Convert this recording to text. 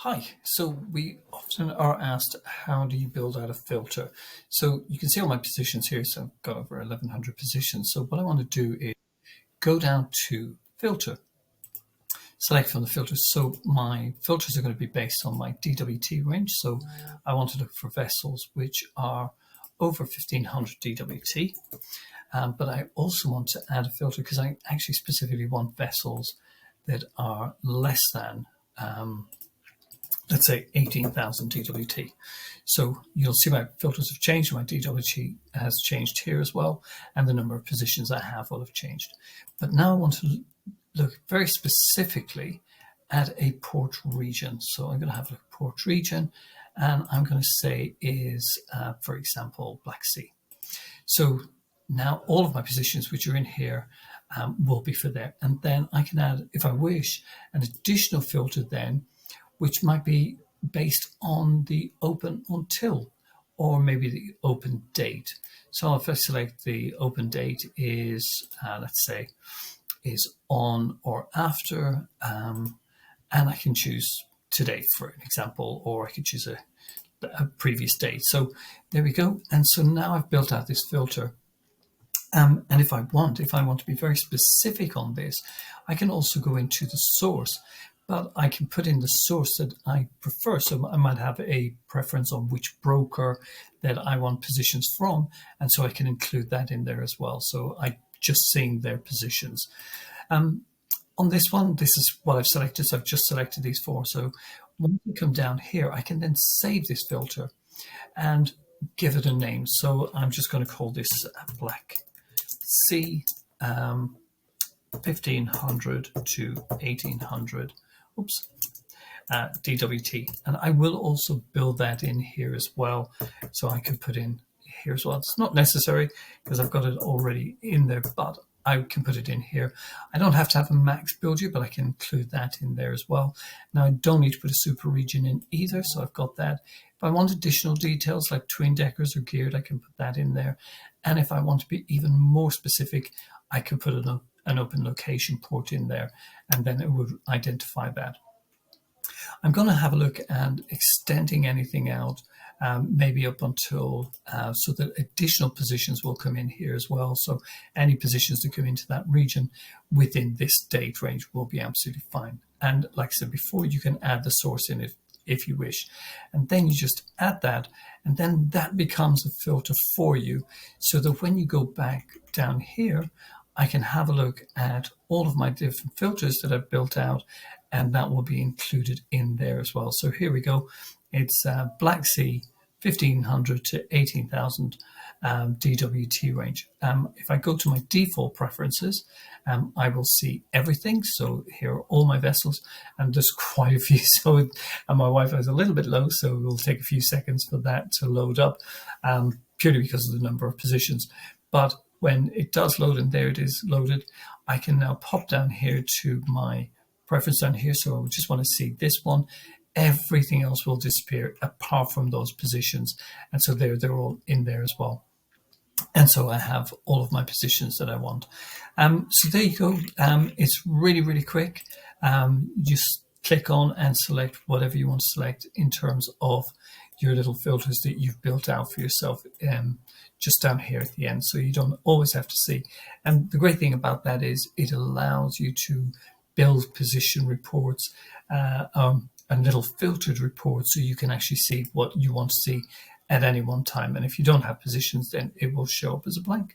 Hi, so we often are asked, how do you build out a filter? So you can see all my positions here, so I've got over 1100 positions. So what I want to do is go down to filter, select from the filters. So my filters are going to be based on my DWT range. So I want to look for vessels which are over 1500 DWT. But I also want to add a filter because I actually specifically want vessels that are less than let's say 18,000 DWT. So you'll see my filters have changed, my DWT has changed here as well, and the number of positions I have will have changed. But now I want to look very specifically at a port region. So I'm going to have a port region, and I'm going to say is, for example, Black Sea. So now all of my positions which are in here will be for there. And then I can add, if I wish, an additional filter then, which might be based on the open until, or maybe the open date. So if I select the open date is, let's say, is on or after, and I can choose today, for an example, or I could choose a previous date. So there we go. And so now I've built out this filter. And if I want to be very specific on this, I can also go into the source, but I can put in the source that I prefer. So I might have a preference on which broker that I want positions from, and so I can include that in there as well. So I just seeing their positions. On this one, this is what I've selected. So I've just selected these four. So when we come down here, I can then save this filter and give it a name. So I'm just going to call this Black Sea 1500 to 1800 DWT, and I will also build that in here as well, so I can put in here as well. It's not necessary because I've got it already in there, but I can put it in here. I don't have to have a max build you, but I can include that in there as well. Now I don't need to put a super region in either, so I've got that. If I want additional details like twin deckers or geared, I can put that in there. And if I want to be even more specific, I could put an open location port in there, and then it would identify that. I'm going to have a look at extending anything out, maybe up until, so that additional positions will come in here as well. So any positions that come into that region within this date range will be absolutely fine. And like I said before, you can add the source in it if you wish. And then you just add that, and then that becomes a filter for you, so that when you go back down here, I can have a look at all of my different filters that I've built out, and that will be included in there as well. So here we go. It's Black Sea 1500 to 18,000 DWT range. If I go to my default preferences, I will see everything. So here are all my vessels, and there's quite a few. So and my Wi-Fi is a little bit low, so it will take a few seconds for that to load up, purely because of the number of positions. But when it does load, and there it is loaded, I can now pop down here to my preference down here. So I just want to see this one. Everything else will disappear apart from those positions. And so they're all in there as well. And so I have all of my positions that I want. So there you go. It's really, really quick. Just click on and select whatever you want to select in terms of your little filters that you've built out for yourself, just down here at the end. So you don't always have to see. And the great thing about that is it allows you to build position reports, and little filtered reports, so you can actually see what you want to see at any one time. And if you don't have positions, then it will show up as a blank.